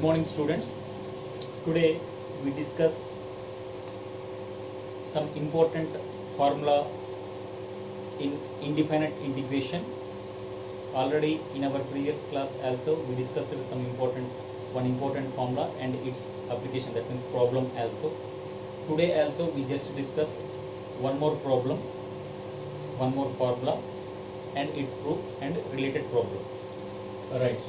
morning, students. Today we discuss some important formula in indefinite integration. Already in our previous class also we discussed one important formula and its application, that means problem also. Today also we just discuss one more problem, one more formula and its proof and related problem. Right.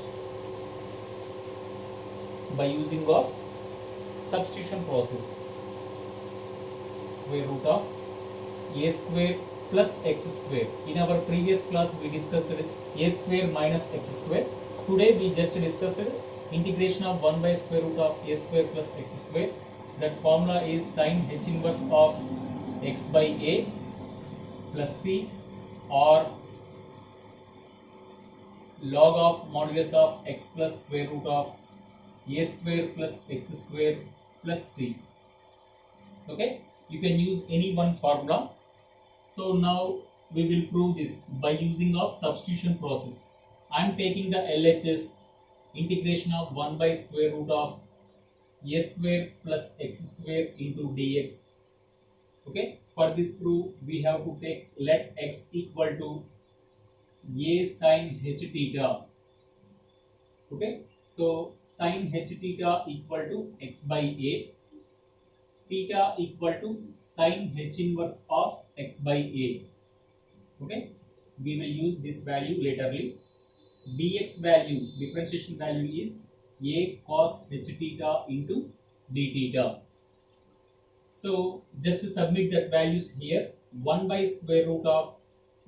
By using of substitution process, square root of a square plus x square. In our previous class we discussed a square minus x square. Today we just discussed integration of 1 by square root of a square plus x square. That formula is sin h inverse of x by a plus c, or log of modulus of x plus square root of a square plus x square plus c. Okay, you can use any one formula. So now we will prove this by using of substitution process. I am taking the LHS, integration of 1 by square root of a square plus x square into dx. Okay, for this proof we have to take let x equal to a sin h theta. Okay, so sin h theta equal to x by a, theta equal to sin h inverse of x by a. Okay, we will use this value laterly. Dx value, differentiation value is a cos h theta into d theta. So just to submit that values here, 1 by square root of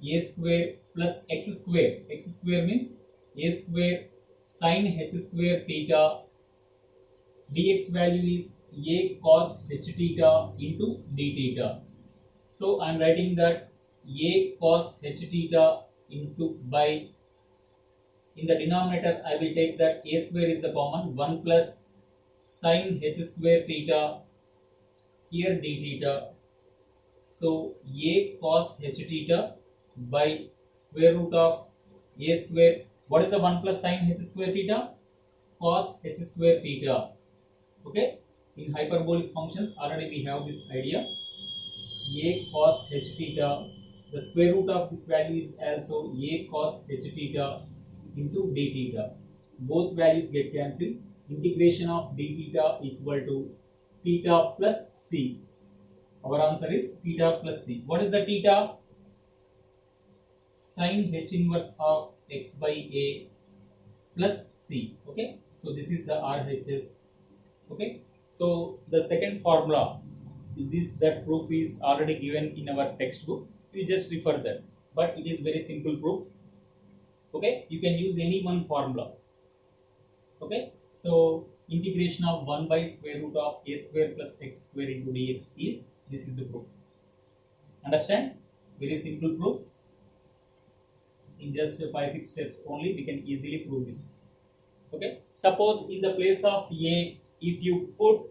a square plus x square. X square means a square sin h square theta. Dx value is a cos h theta into d theta. So I am writing that a cos h theta into by, in the denominator I will take that a square is the common, 1 plus sin h square theta, here d theta. So a cos h theta by square root of a square. What is the 1 plus sin h square theta? Cos h square theta. Okay, in hyperbolic functions already we have this idea. A cos h theta, the square root of this value is also a cos h theta into d theta. Both values get cancelled. Integration of d theta equal to theta plus c. Our answer is theta plus c. What is the theta? Sin h inverse of x by a plus c. Okay, so this is the RHS. Okay, so the second formula, that proof is already given in our textbook. You just refer that, but it is very simple proof. Okay, you can use any one formula. Okay, so integration of 1 by square root of a square plus x square into dx is, this is the proof. Understand? Very simple proof. In just 5-6 steps only we can easily prove this. Okay, suppose in the place of a, if you put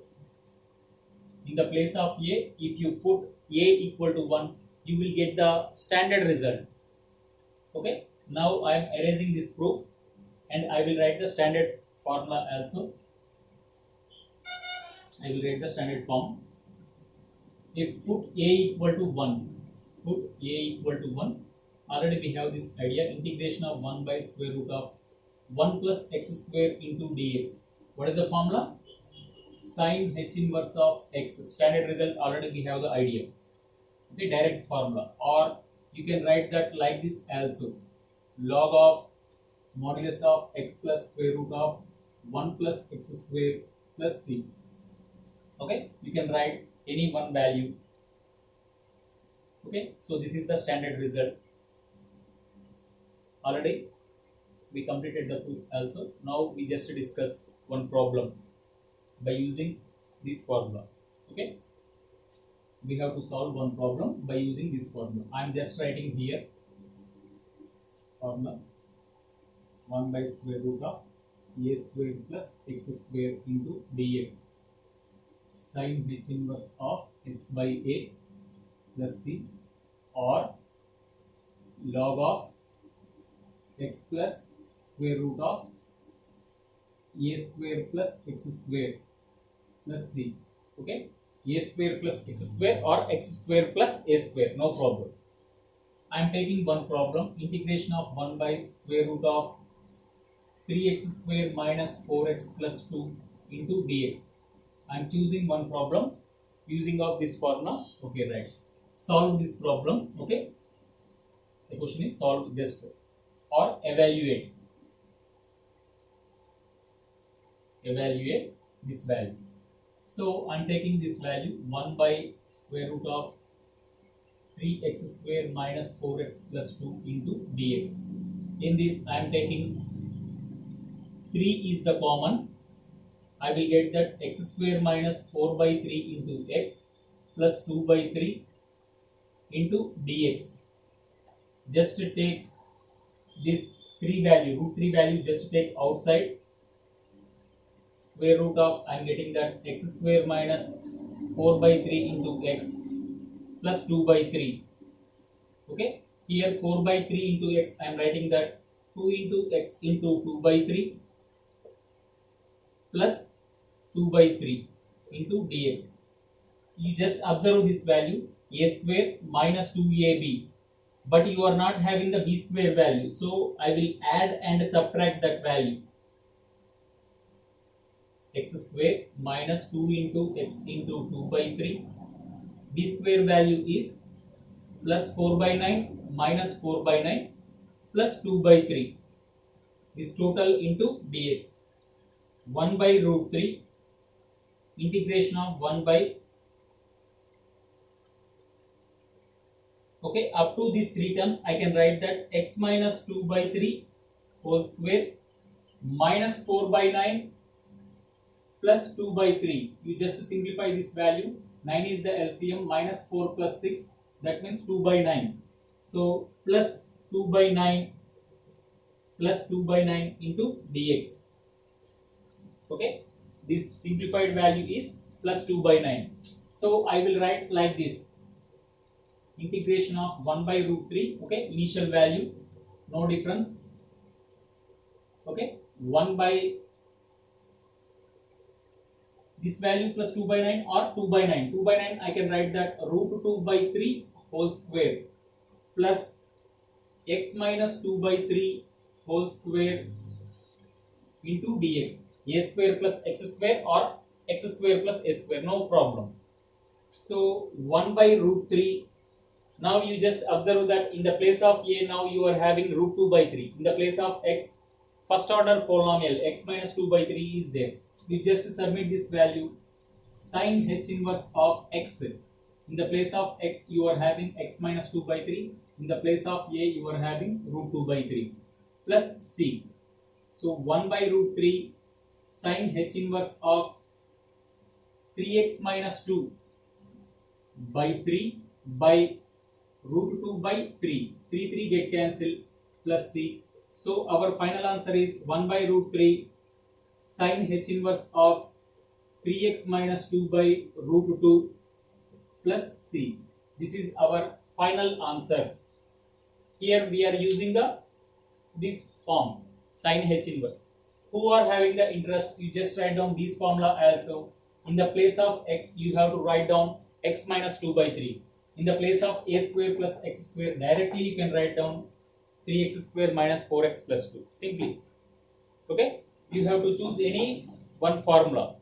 a equal to 1, you will get the standard result. Okay, now I am erasing this proof and I will write the standard formula also. I will write the standard form. If put a equal to 1, already we have this idea, integration of 1 by square root of 1 plus x square into dx. What is the formula? Sin h inverse of x. Standard result already we have the idea. Okay, direct formula. Or you can write that like this also, log of modulus of x plus square root of 1 plus x square plus c. Okay, you can write any one value. Okay, so this is the standard result. Already we completed the proof also. Now we just discuss one problem by using this formula. Okay, we have to solve one problem by using this formula. I am just writing here formula 1 by square root of a square plus x square into dx, sin h inverse of x by a plus c, or log of x plus square root of a square plus x square plus c. Okay, a square plus x square or x square plus a square, no problem. I am taking one problem, integration of 1 by square root of 3x square minus 4x plus 2 into dx. I am choosing one problem using of this formula. Okay, right. Solve this problem. Okay, the question is solve just or evaluate this value. So I am taking this value 1 by square root of 3x square minus 4x plus 2 into dx. In this I am taking 3 is the common. I will get that x square minus 4 by 3 into x plus 2 by 3 into dx. Just take this 3 value, root 3 value, just take outside. Square root of, I am getting that x square minus 4 by 3 into x plus 2 by 3. Okay, here 4 by 3 into x, I am writing that 2 into x into 2 by 3 plus 2 by 3 into dx. You just observe this value, a square minus 2ab, but you are not having the b square value, so I will add and subtract that value. X square minus 2 into x into 2 by 3, b square value is plus 4 by 9 minus 4 by 9 plus 2 by 3. This total into dx. 1 by root 3 integration of 1 by, okay, up to these three terms I can write that x minus 2 by 3 whole square minus 4 by 9 plus 2 by 3. You just simplify this value. 9 is the LCM, minus 4 plus 6, that means 2 by 9. So plus 2 by 9 plus 2 by 9 into dx. Okay, this simplified value is plus 2 by 9. So I will write like this, integration of 1 by root 3. Okay, initial value no difference. Okay, 1 by this value plus 2 by 9 or 2 by 9. 2 by 9 I can write that root 2 by 3 whole square plus x minus 2 by 3 whole square into dx. A square plus x square or x square plus a square, no problem. So 1 by root 3. Now you just observe that in the place of a, now you are having root 2 by 3. In the place of x, first order polynomial x minus 2 by 3 is there. You just submit this value, sin h inverse of x. In the place of x you are having x minus 2 by 3. In the place of a you are having root 2 by 3 plus c. So 1 by root 3 sin h inverse of 3x minus 2 by 3 by root 2 by 3. 3 get cancelled plus c. So our final answer is 1 by root 3 sin h inverse of 3x minus 2 by root 2 plus c. This is our final answer. Here we are using this form sin h inverse. Who are having the interest, you just write down this formula also. In the place of x you have to write down x minus 2 by 3. In the place of a square plus x square, directly you can write down 3x square minus 4x plus 2 simply. Okay, you have to choose any one formula.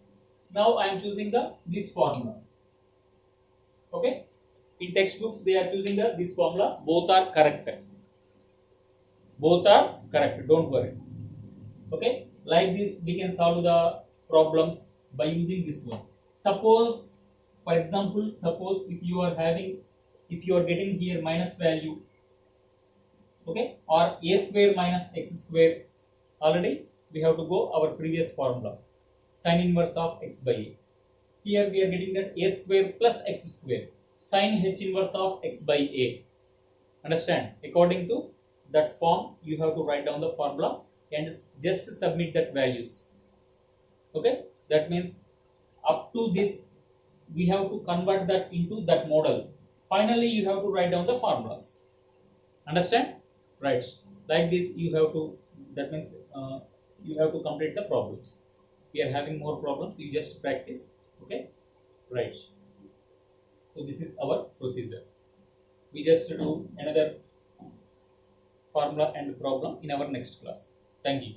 Now I am choosing this formula. Okay, in textbooks they are choosing this formula. Both are correct, don't worry. Okay, like this we can solve the problems by using this one. Suppose, for example, suppose if you are getting here minus value, okay, or a square minus x square, already we have to go our previous formula, sin inverse of x by a. Here we are getting that a square plus x square, sin h inverse of x by a. Understand? According to that form you have to write down the formula and just submit that values. Okay, that means up to this we have to convert that into that model. Finally you have to write down the formulas. Understand? Right, like this you have to, that means you have to complete the problems. We are having more problems, you just practice. Okay, right. So this is our procedure. We just do another formula and problem in our next class. Thank you.